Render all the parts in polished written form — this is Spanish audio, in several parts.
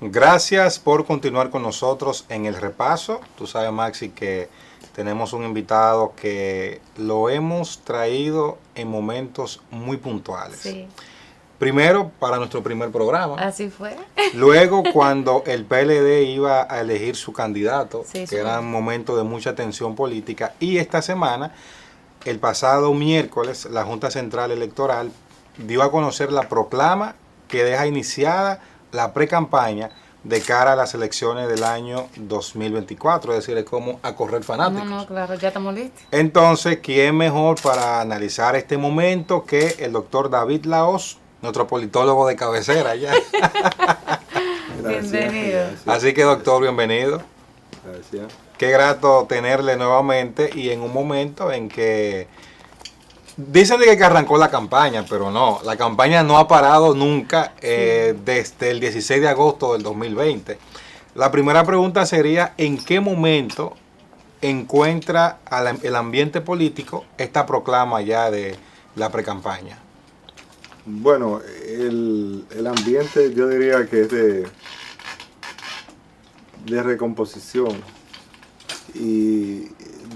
Gracias por continuar con nosotros en el repaso. Tú sabes, Maxi, que tenemos un invitado que lo hemos traído en momentos muy puntuales. Sí. Primero, para nuestro primer programa. Así fue. Luego, cuando el PLD iba a elegir su candidato, Sí, que era un momento de mucha tensión política. Y esta semana, el pasado miércoles, la Junta Central Electoral dio a conocer la proclama que deja iniciada la pre-campaña de cara a las elecciones del año 2024, es decir, es como a correr fanáticos. No, claro, ya estamos listos. Entonces, ¿quién mejor para analizar este momento que el doctor David Laos, nuestro politólogo de cabecera ya? Bienvenido. Gracias, Así que, doctor, bienvenido. Gracias. Qué grato tenerle nuevamente y en un momento en que dicen de que arrancó la campaña, pero no, la campaña no ha parado nunca desde el 16 de agosto del 2020. La primera pregunta sería, ¿en qué momento encuentra el ambiente político esta proclama ya de la precampaña? Bueno, el ambiente yo diría que es de recomposición y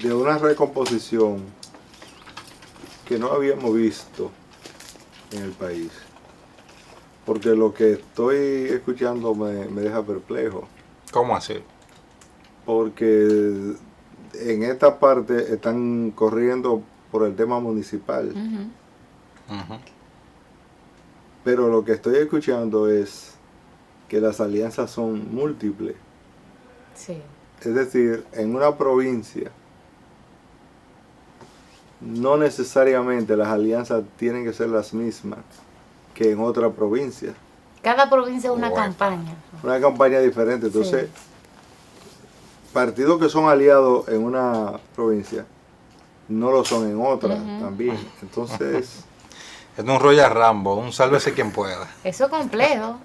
de una recomposición que no habíamos visto en el país. Porque lo que estoy escuchando me deja perplejo. ¿Cómo así? Porque en esta parte están corriendo por el tema municipal. Pero lo que estoy escuchando es que las alianzas son múltiples. Sí. Es decir, en una provincia no necesariamente las alianzas tienen que ser las mismas que en otra provincia. Cada provincia es una Bueno. campaña. Una campaña diferente. Entonces, partidos que son aliados en una provincia no lo son en otra también. Entonces, Es un Royal Rambo, un sálvese quien pueda. Eso es complejo.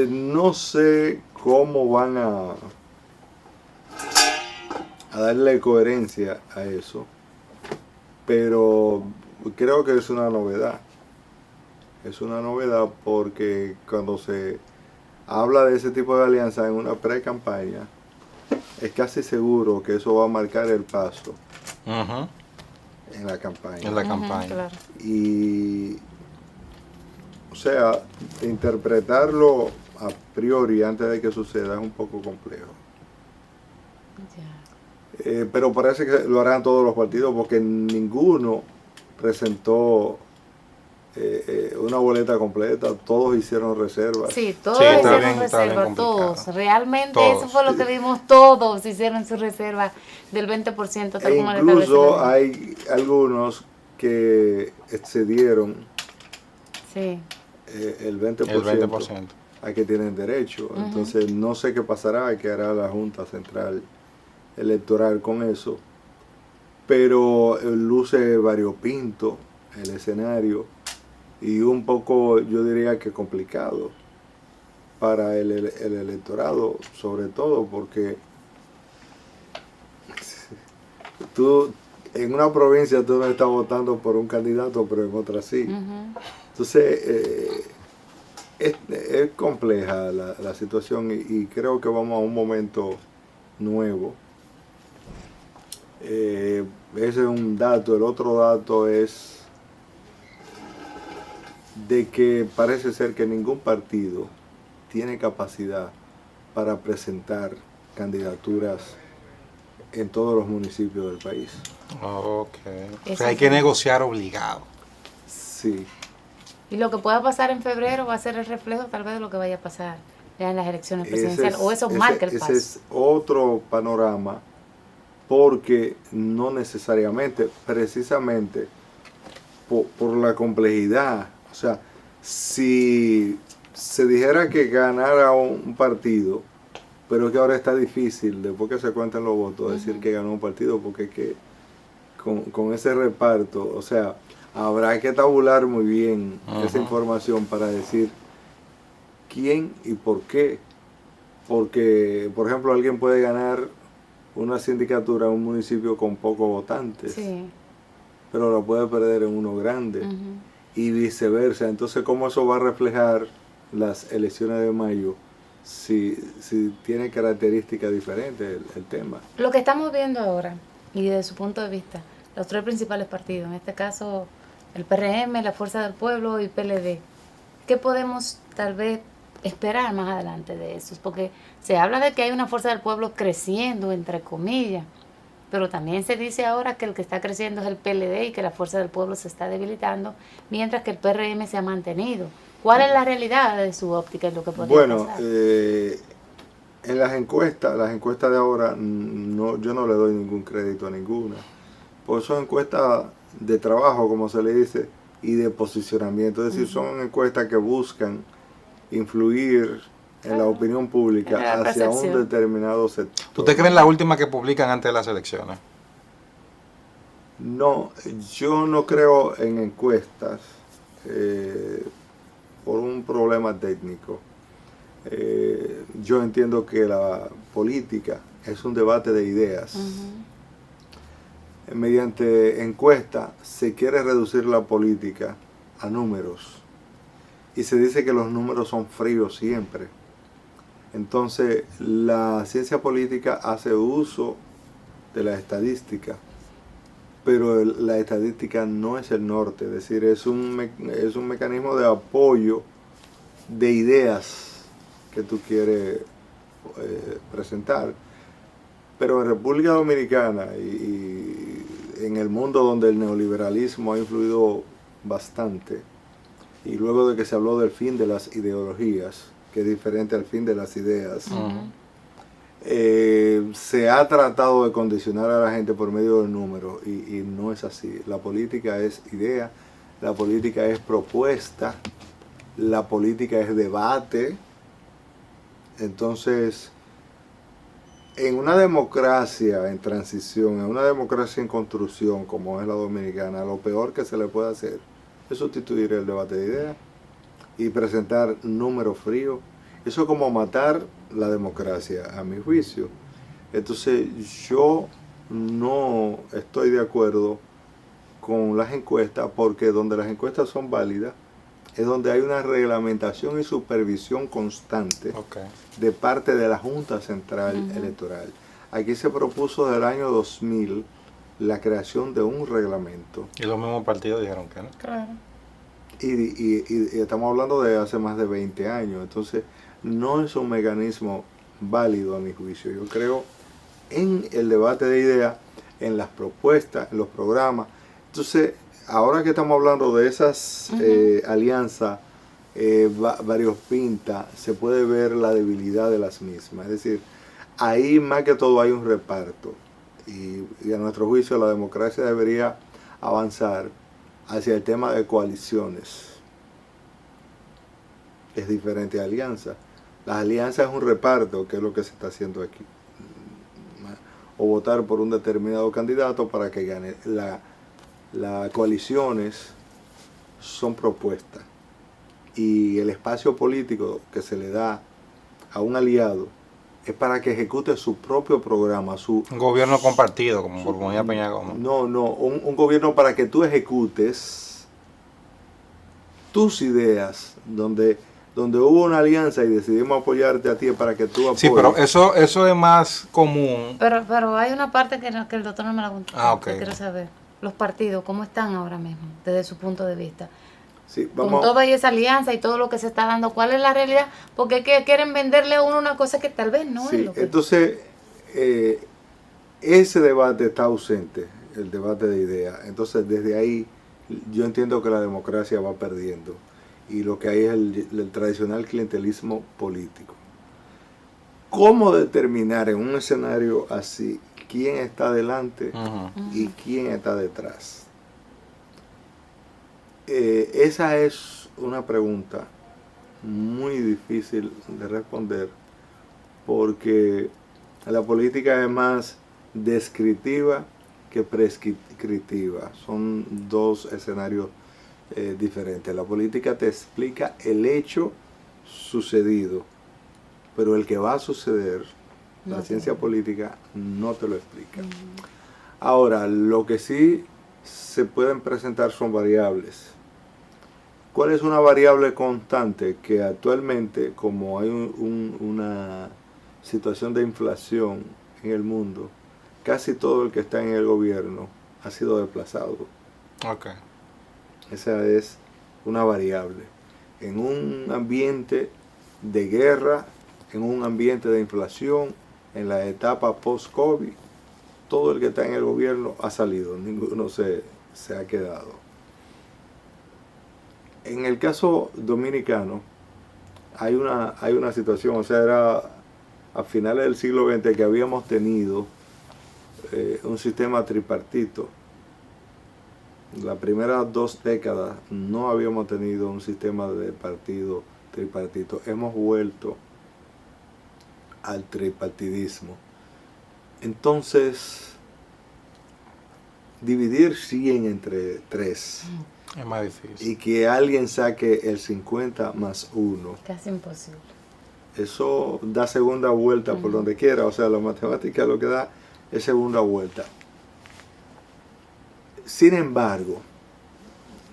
no sé cómo van a darle coherencia a eso, pero creo que es una novedad. Es una novedad porque cuando se habla de ese tipo de alianza en una pre-campaña, es casi seguro que eso va a marcar el paso en la campaña. En la campaña. Claro. Y, o sea, interpretarlo a priori antes de que suceda es un poco complejo. Ya. Pero parece que lo harán todos los partidos porque ninguno presentó una boleta completa, todos hicieron reservas. Sí, todos Sí, está hicieron bien, está bien reserva, complicado. todos. Realmente Todos. eso fue lo que vimos, todos hicieron su reserva del 20%, tal E como le establece la incluso ley. hay algunos que excedieron Sí. el 20%, El 20%. a que tienen derecho. Entonces no sé qué pasará, qué hará la Junta Central Electoral con eso, pero luce variopinto el escenario y un poco, yo diría que complicado para el electorado, sobre todo porque tú en una provincia tú no estás votando por un candidato, pero en otra sí. Entonces, es compleja la situación y creo que vamos a un momento nuevo. Ese es un dato. El otro dato es de que parece ser que ningún partido tiene capacidad para presentar candidaturas en todos los municipios del país. Ok. O Eso sea, hay que sí. negociar obligado. Sí. Y lo que pueda pasar en febrero va a ser el reflejo tal vez de lo que vaya a pasar ya en las elecciones Ese presidenciales. O eso marca el paso. ese es otro panorama porque no necesariamente, precisamente por la complejidad. O sea, si se dijera que ganara un partido, pero es que ahora está difícil, después que se cuenten los votos, decir que ganó un partido, porque es que con ese reparto, o sea, habrá que tabular muy bien esa información para decir quién y por qué. Porque, por ejemplo, alguien puede ganar una sindicatura en un municipio con pocos votantes, Sí. pero la puede perder en uno grande. Y viceversa. Entonces, ¿cómo eso va a reflejar las elecciones de mayo si tiene características diferentes el tema. Lo que estamos viendo ahora, y desde su punto de vista, los tres principales partidos, en este caso el PRM, la Fuerza del Pueblo y PLD, ¿qué podemos tal vez esperar más adelante de esos? Porque se habla de que hay una Fuerza del Pueblo creciendo, entre comillas, pero también se dice ahora que el que está creciendo es el PLD y que la Fuerza del Pueblo se está debilitando, mientras que el PRM se ha mantenido. ¿Cuál es la realidad de su óptica y lo que podría pasar? En las encuestas de ahora, yo no le doy ningún crédito a ninguna, porque son encuestas de trabajo, como se le dice, y de posicionamiento, es decir, son encuestas que buscan influir en la opinión pública hacia un determinado sector. ¿Usted cree en la última que publican antes de las elecciones? No, yo no creo en encuestas por un problema técnico. Yo entiendo que la política es un debate de ideas. Mediante encuesta se quiere reducir la política a números y se dice que los números son fríos siempre. Entonces la ciencia política hace uso de la estadística, pero la estadística no es el norte, es decir, es un mecanismo de apoyo de ideas que tú quieres presentar. Pero en República Dominicana y en el mundo donde el neoliberalismo ha influido bastante, y luego de que se habló del fin de las ideologías, que es diferente al fin de las ideas, se ha tratado de condicionar a la gente por medio del número y no es así. La política es idea, la política es propuesta, la política es debate. Entonces, en una democracia en transición, en una democracia en construcción como es la dominicana, lo peor que se le puede hacer es sustituir el debate de ideas y presentar números fríos. Eso es como matar la democracia, a mi juicio. Entonces, yo no estoy de acuerdo con las encuestas, porque donde las encuestas son válidas es donde hay una reglamentación y supervisión constante de parte de la Junta Central Electoral. Aquí se propuso desde el año 2000 la creación de un reglamento. Y los mismos partidos dijeron que no. Claro. Y estamos hablando de hace más de 20 años. Entonces, no es un mecanismo válido a mi juicio. Yo creo en el debate de ideas, en las propuestas, en los programas. Entonces, ahora que estamos hablando de esas alianzas variopintas, se puede ver la debilidad de las mismas. Es decir, ahí más que todo hay un reparto. Y a nuestro juicio la democracia debería avanzar hacia el tema de coaliciones. Es diferente a alianzas. Las alianzas es un reparto, que es lo que se está haciendo aquí. O votar por un determinado candidato para que gane. Las coaliciones son propuestas. Y el espacio político que se le da a un aliado es para que ejecute su propio programa. Un gobierno compartido, como proponía Peña Gómez. No, un gobierno para que tú ejecutes tus ideas, donde hubo una alianza y decidimos apoyarte a ti para que tú apoyes. Sí, pero eso es más común. Pero hay una parte que el doctor no me la contó. Que quiero saber. Los partidos, ¿cómo están ahora mismo, desde su punto de vista? Sí, con toda esa alianza y todo lo que se está dando, ¿cuál es la realidad? Porque quieren venderle a uno una cosa que tal vez no es lo que... Entonces, ese debate está ausente, el debate de ideas. Entonces, desde ahí, yo entiendo que la democracia va perdiendo. Y lo que hay es el tradicional clientelismo político. ¿Cómo determinar en un escenario así quién está delante y quién está detrás? Esa es una pregunta muy difícil de responder, porque la política es más descriptiva que prescriptiva. Son dos escenarios diferentes. La política te explica el hecho sucedido, pero el que va a suceder, la ciencia política no te lo explica. Ahora, lo que sí se pueden presentar son variables. ¿Cuál es una variable constante? Que actualmente, como hay una situación de inflación en el mundo, casi todo el que está en el gobierno ha sido desplazado. Ok. Esa es una variable. En un ambiente de guerra, en un ambiente de inflación, en la etapa post-COVID, todo el que está en el gobierno ha salido, ninguno se ha quedado. En el caso dominicano, hay una situación, o sea, era a finales del siglo XX que habíamos tenido un sistema tripartito. Las primeras 2 décadas no habíamos tenido un sistema de partido tripartito. Hemos vuelto al tripartidismo. Entonces, dividir 100 entre 3 Es más difícil. y que alguien saque el 50 más 1, Casi imposible. eso da segunda vuelta por donde quiera. O sea, la matemática lo que da es segunda vuelta. Sin embargo,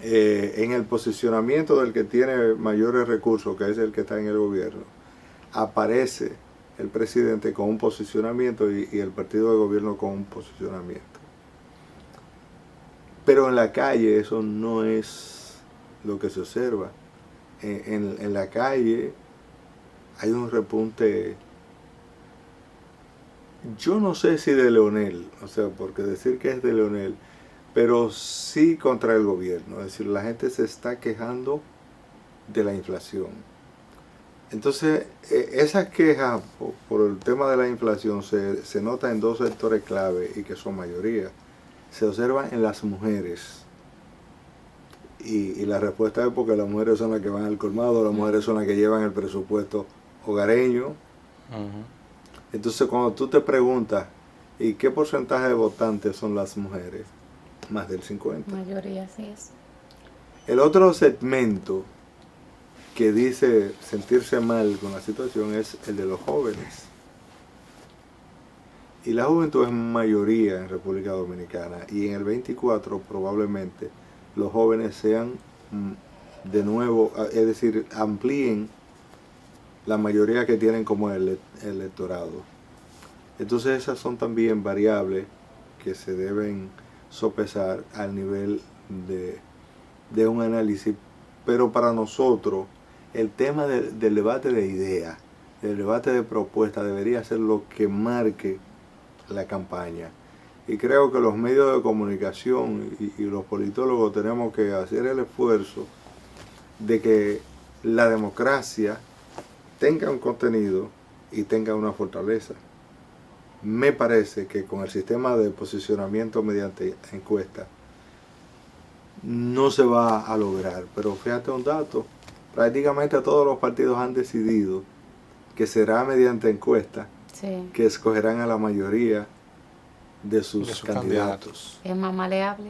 en el posicionamiento del que tiene mayores recursos, que es el que está en el gobierno, aparece el presidente con un posicionamiento y el partido de gobierno con un posicionamiento. Pero en la calle eso no es lo que se observa. En la calle hay un repunte, yo no sé si de Leonel, o sea, porque decir que es de Leonel, pero sí contra el gobierno. Es decir, la gente se está quejando de la inflación. Entonces, esa queja por el tema de la inflación se nota en 2 sectores clave y que son mayoría. Se observa en las mujeres. Y la respuesta es porque las mujeres son las que van al colmado, las mujeres son las que llevan el presupuesto hogareño. Entonces, cuando tú te preguntas, ¿y qué porcentaje de votantes son las mujeres? Más del 50%. Mayoría, así es. El otro segmento que dice sentirse mal con la situación es el de los jóvenes. Y la juventud es mayoría en República Dominicana. Y en el 24 probablemente los jóvenes sean de nuevo, es decir, amplíen la mayoría que tienen como electorado. Entonces esas son también variables que se deben sopesar al nivel de un análisis. Pero para nosotros el tema del debate de ideas, el debate de propuestas debería ser lo que marque la campaña. Y creo que los medios de comunicación y los politólogos tenemos que hacer el esfuerzo de que la democracia tenga un contenido y tenga una fortaleza. Me parece que con el sistema de posicionamiento mediante encuesta no se va a lograr. Pero fíjate un dato, prácticamente todos los partidos han decidido que será mediante encuesta que escogerán a la mayoría de sus candidatos. Es más maleable.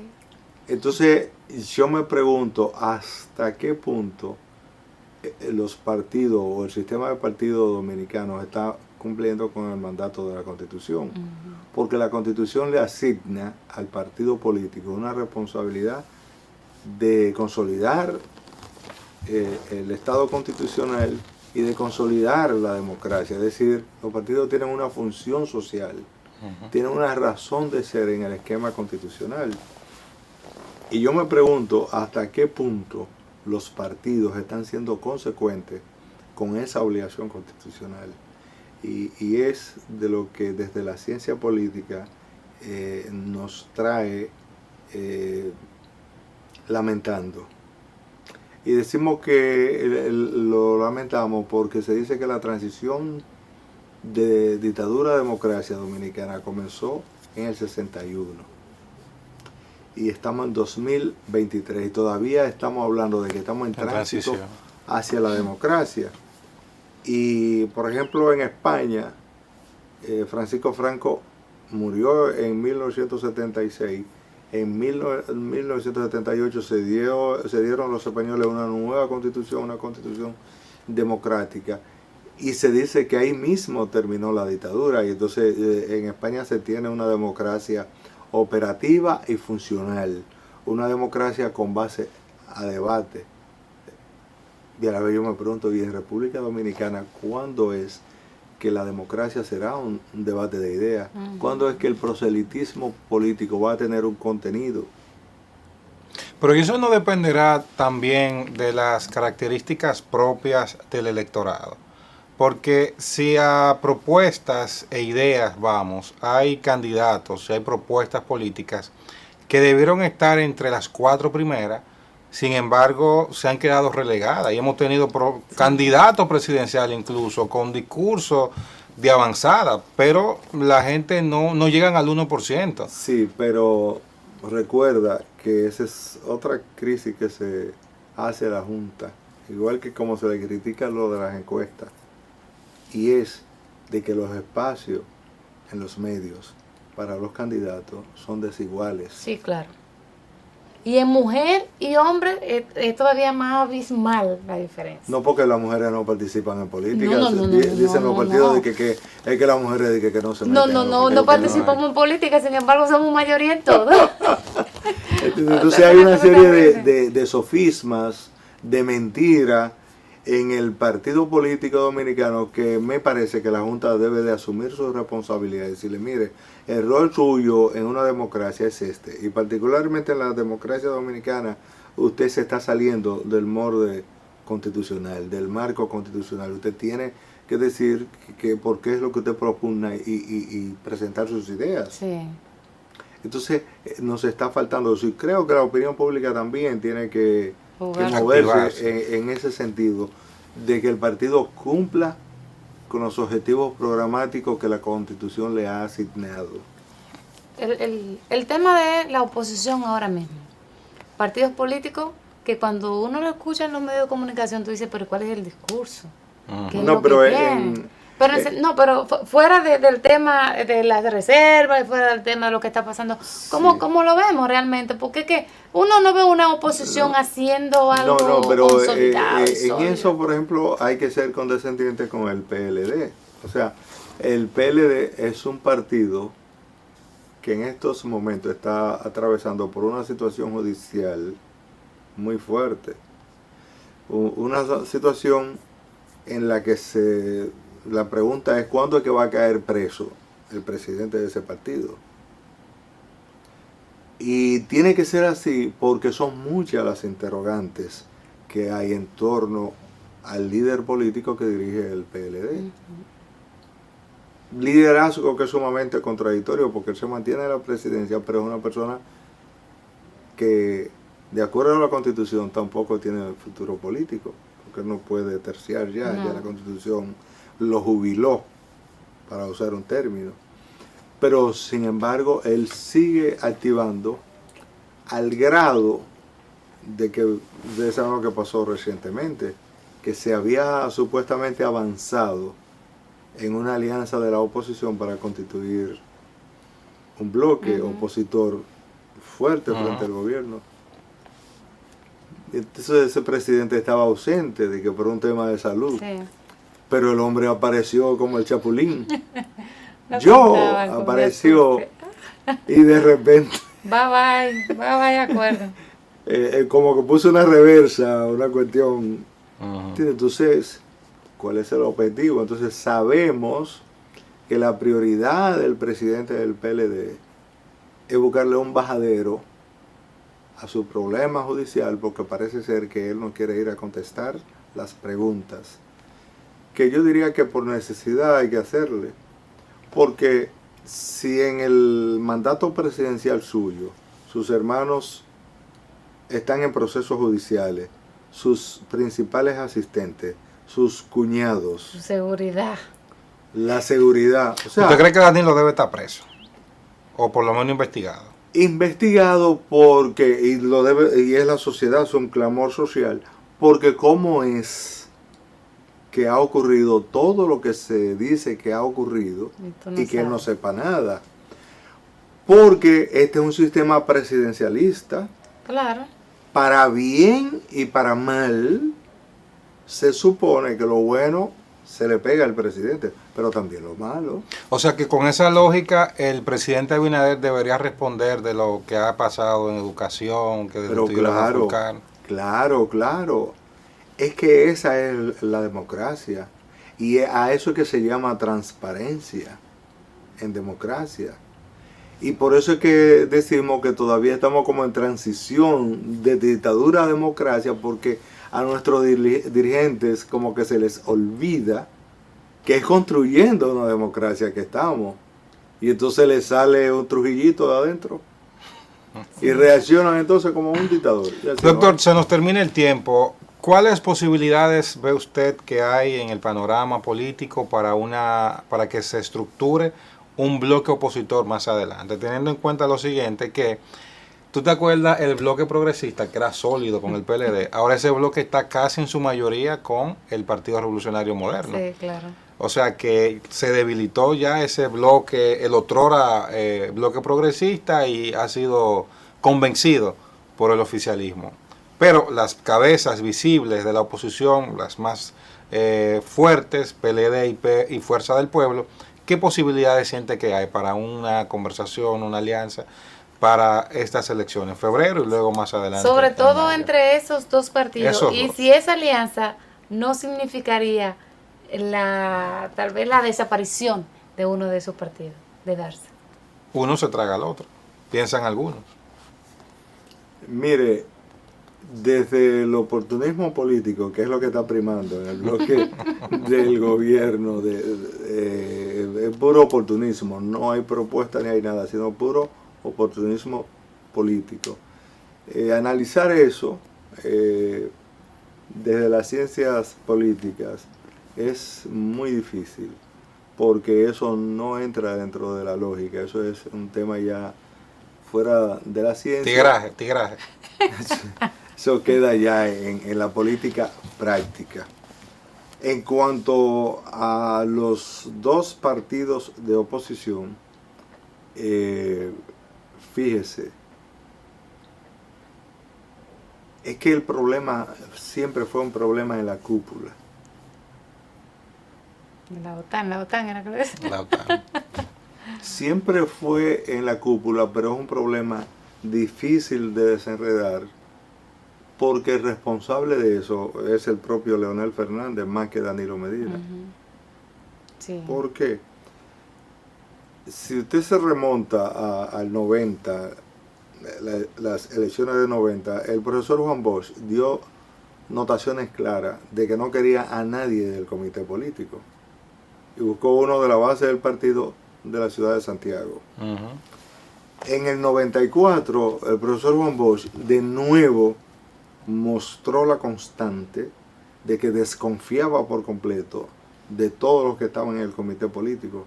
Entonces yo me pregunto hasta qué punto los partidos o el sistema de partidos dominicanos está cumpliendo con el mandato de la Constitución. Porque la Constitución le asigna al partido político una responsabilidad de consolidar el Estado constitucional y de consolidar la democracia. Es decir, los partidos tienen una función social, tienen una razón de ser en el esquema constitucional. Y yo me pregunto hasta qué punto los partidos están siendo consecuentes con esa obligación constitucional. Y es de lo que desde la ciencia política nos trae lamentando. Y decimos que lo lamentamos porque se dice que la transición de dictadura a democracia dominicana comenzó en el 61. Y estamos en 2023 y todavía estamos hablando de que estamos en tránsito hacia la democracia. Y por ejemplo en España, Francisco Franco murió en 1976. En 1978 se dieron los españoles una nueva constitución, una constitución democrática. Y se dice que ahí mismo terminó la dictadura. Y entonces en España se tiene una democracia operativa y funcional. Una democracia con base a debate. Y a la vez yo me pregunto, ¿y en República Dominicana cuándo es que la democracia será un debate de ideas? ¿Cuándo es que el proselitismo político va a tener un contenido? Pero eso no dependerá también de las características propias del electorado. Porque si a propuestas e ideas vamos, hay candidatos, hay propuestas políticas que debieron estar entre las 4 primeras, sin embargo se han quedado relegadas y hemos tenido candidatos presidenciales incluso con discursos de avanzada, pero la gente no llegan al 1%. Sí, pero recuerda que esa es otra crisis que se hace a la Junta, igual que como se le critica lo de las encuestas, y es de que los espacios en los medios para los candidatos son desiguales. Sí, claro. Y en mujer y hombre es todavía más abismal la diferencia. No porque las mujeres no participan en política, No, dicen los partidos de que es que las mujeres de que no se meten. No participamos en política, sin embargo somos mayoría en todo. Entonces hay una serie de sofismas, de mentiras en el partido político dominicano que me parece que la Junta debe de asumir su responsabilidad y decirle, mire, el rol suyo en una democracia es este, y particularmente en la democracia dominicana usted se está saliendo del molde constitucional, del marco constitucional. Usted tiene que decir que por qué es lo que usted propugna y presentar sus ideas. Sí. Entonces nos está faltando eso, y creo que la opinión pública también tiene que moverse activarse en ese sentido, de que el partido cumpla con los objetivos programáticos que la Constitución le ha asignado. El tema de la oposición ahora mismo, partidos políticos que cuando uno lo escucha en los medios de comunicación tú dices, pero ¿cuál es el discurso? ¿Qué es No, lo pero que quieren? Pero fuera del tema de las reservas y fuera del tema de lo que está pasando, ¿cómo lo vemos realmente? Porque es que uno no ve una oposición haciendo algo pero consolidado. En eso, por ejemplo, hay que ser condescendiente con el PLD. O sea, el PLD es un partido que en estos momentos está atravesando por una situación judicial muy fuerte. Una situación en la que la pregunta es ¿cuándo es que va a caer preso el presidente de ese partido? Y tiene que ser así porque son muchas las interrogantes que hay en torno al líder político que dirige el PLD. Liderazgo que es sumamente contradictorio porque él se mantiene en la presidencia, pero es una persona que, de acuerdo a la Constitución, tampoco tiene futuro político, porque no puede terciar ya la Constitución lo jubiló, para usar un término. Pero sin embargo él sigue activando al grado de que ustedes saben lo que pasó recientemente, que se había supuestamente avanzado en una alianza de la oposición para constituir un bloque opositor fuerte frente al gobierno. Entonces ese presidente estaba ausente de que por un tema de salud. Sí. Pero el hombre apareció como el Chapulín. Apareció y de repente... Bye, acuerdo. Como que puso una reversa, una cuestión. Entonces, ¿cuál es el objetivo? Entonces sabemos que la prioridad del presidente del PLD es buscarle un bajadero a su problema judicial, porque parece ser que él no quiere ir a contestar las preguntas, que yo diría que por necesidad hay que hacerle, porque si en el mandato presidencial suyo sus hermanos están en procesos judiciales, sus principales asistentes, sus cuñados, su seguridad, la seguridad, o sea, ¿usted cree que Danilo debe estar preso? O por lo menos investigado. Investigado porque, y es la sociedad, es un clamor social, porque cómo es que ha ocurrido todo lo que se dice que ha ocurrido y que él no sepa nada. Porque este es un sistema presidencialista. Claro. Para bien y para mal, se supone que lo bueno se le pega al presidente, pero también lo malo. O sea que con esa lógica, el presidente Abinader debería responder de lo que ha pasado en educación, que pero claro. Es que esa es la democracia. Y a eso es que se llama transparencia en democracia. Y por eso es que decimos que todavía estamos como en transición de dictadura a democracia, porque a nuestros dirigentes como que se les olvida que es construyendo una democracia que estamos. Y entonces les sale un Trujillito de adentro. Y reaccionan entonces como un dictador. Doctor, se nos termina el tiempo. ¿Cuáles posibilidades ve usted que hay en el panorama político para que se estructure un bloque opositor más adelante? Teniendo en cuenta lo siguiente, que ¿tú te acuerdas el bloque progresista que era sólido con el PLD? Ahora ese bloque está casi en su mayoría con el Partido Revolucionario Moderno. Sí, claro. O sea que se debilitó ya ese bloque, el otrora bloque progresista, y ha sido convencido por el oficialismo. Pero las cabezas visibles de la oposición, las más fuertes, PLD y Fuerza del Pueblo, ¿qué posibilidades siente que hay para una conversación, una alianza para estas elecciones en febrero y luego más adelante? Sobre todo entre esos dos partidos. Y si esa alianza no significaría tal vez la desaparición de uno de esos partidos, de darse. Uno se traga al otro, piensan algunos. Mire, desde el oportunismo político, que es lo que está primando en el bloque del gobierno, es puro oportunismo, no hay propuesta ni hay nada, sino puro oportunismo político. Analizar eso desde las ciencias políticas es muy difícil, porque eso no entra dentro de la lógica, eso es un tema ya fuera de la ciencia. Tigraje. Eso queda ya en la política práctica. En cuanto a los dos partidos de oposición, fíjese, es que el problema siempre fue un problema en la cúpula. La OTAN era que lo decía. La OTAN. Siempre fue en la cúpula, pero es un problema difícil de desenredar, porque el responsable de eso es el propio Leonel Fernández más que Danilo Medina. Sí. ¿Por qué? Si usted se remonta al 90, las elecciones de 90, el profesor Juan Bosch dio notaciones claras de que no quería a nadie del comité político y buscó uno de la base del partido de la ciudad de Santiago. En el 94, el profesor Juan Bosch de nuevo mostró la constante de que desconfiaba por completo de todos los que estaban en el comité político,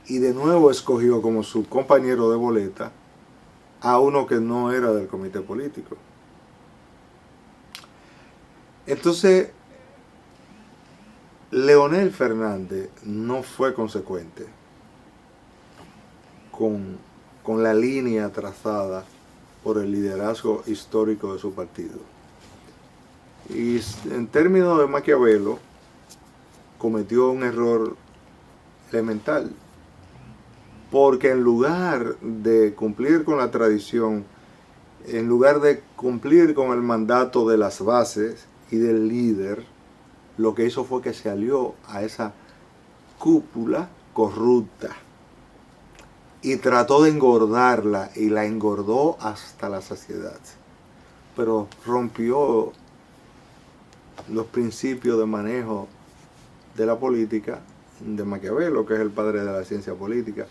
y de nuevo escogió como su compañero de boleta a uno que no era del comité político. Entonces, Leonel Fernández no fue consecuente con la línea trazada por el liderazgo histórico de su partido. Y en términos de Maquiavelo, cometió un error elemental, porque en lugar de cumplir con la tradición, en lugar de cumplir con el mandato de las bases y del líder, lo que hizo fue que se alió a esa cúpula corrupta y trató de engordarla, y la engordó hasta la saciedad, pero rompió los principios de manejo de la política de Maquiavelo, que es el padre de la ciencia política.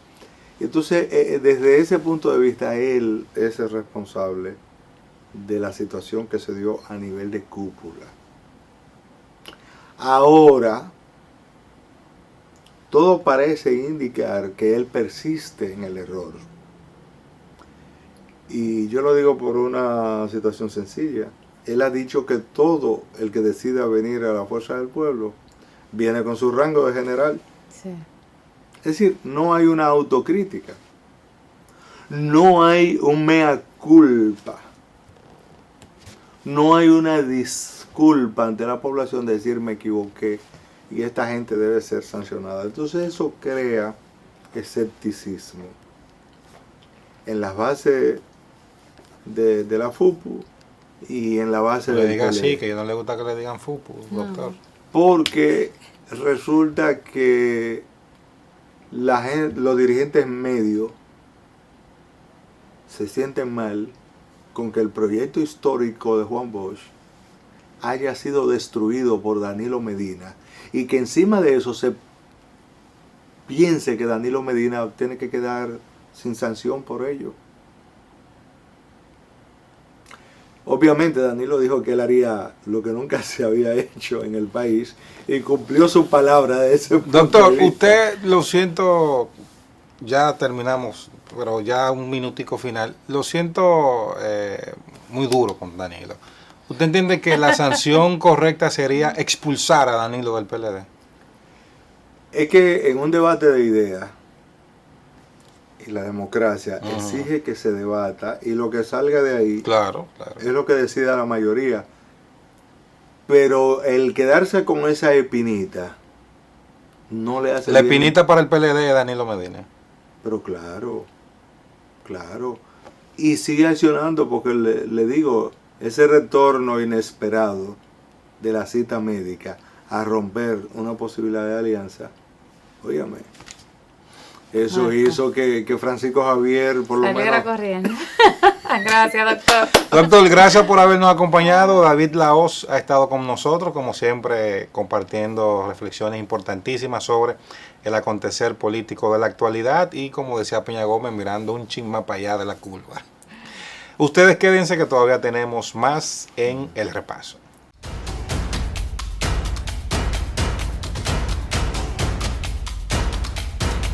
Entonces, desde ese punto de vista, él es el responsable de la situación que se dio a nivel de cúpula. Ahora, todo parece indicar que él persiste en el error. Y yo lo digo por una situación sencilla. Él ha dicho que todo el que decida venir a la Fuerza del Pueblo viene con su rango de general. Sí. Es decir, no hay una autocrítica. No hay un mea culpa. No hay una disculpa ante la población de decir me equivoqué y esta gente debe ser sancionada. Entonces eso crea escepticismo en las bases de la FUPU y en la base Le del diga PLD. así, que yo no le gusta que le digan fupu, doctor. Porque resulta que los dirigentes medios se sienten mal con que el proyecto histórico de Juan Bosch haya sido destruido por Danilo Medina y que encima de eso se piense que Danilo Medina tiene que quedar sin sanción por ello. Obviamente Danilo dijo que él haría lo que nunca se había hecho en el país y cumplió su palabra de ese punto Doctor, de vista. usted, lo siento, ya terminamos, pero ya un minutico final. Lo siento muy duro con Danilo. ¿Usted entiende que la sanción correcta sería expulsar a Danilo del PLD? Es que en un debate de ideas y la democracia exige que se debata y lo que salga de ahí Claro, claro. es lo que decida la mayoría. Pero el quedarse con esa espinita no le hace La bien. espinita para el PLD es Danilo Medina. Pero claro, claro. Y sigue accionando porque le digo, ese retorno inesperado de la cita médica a romper una posibilidad de alianza, óigame, eso hizo que Francisco Javier por lo Saliera menos... corriendo. Gracias, doctor. Doctor, gracias por habernos acompañado. David Lahoz ha estado con nosotros, como siempre, compartiendo reflexiones importantísimas sobre el acontecer político de la actualidad y, como decía Peña Gómez, mirando un chin más para allá de la curva. Ustedes quédense que todavía tenemos más en El Repaso.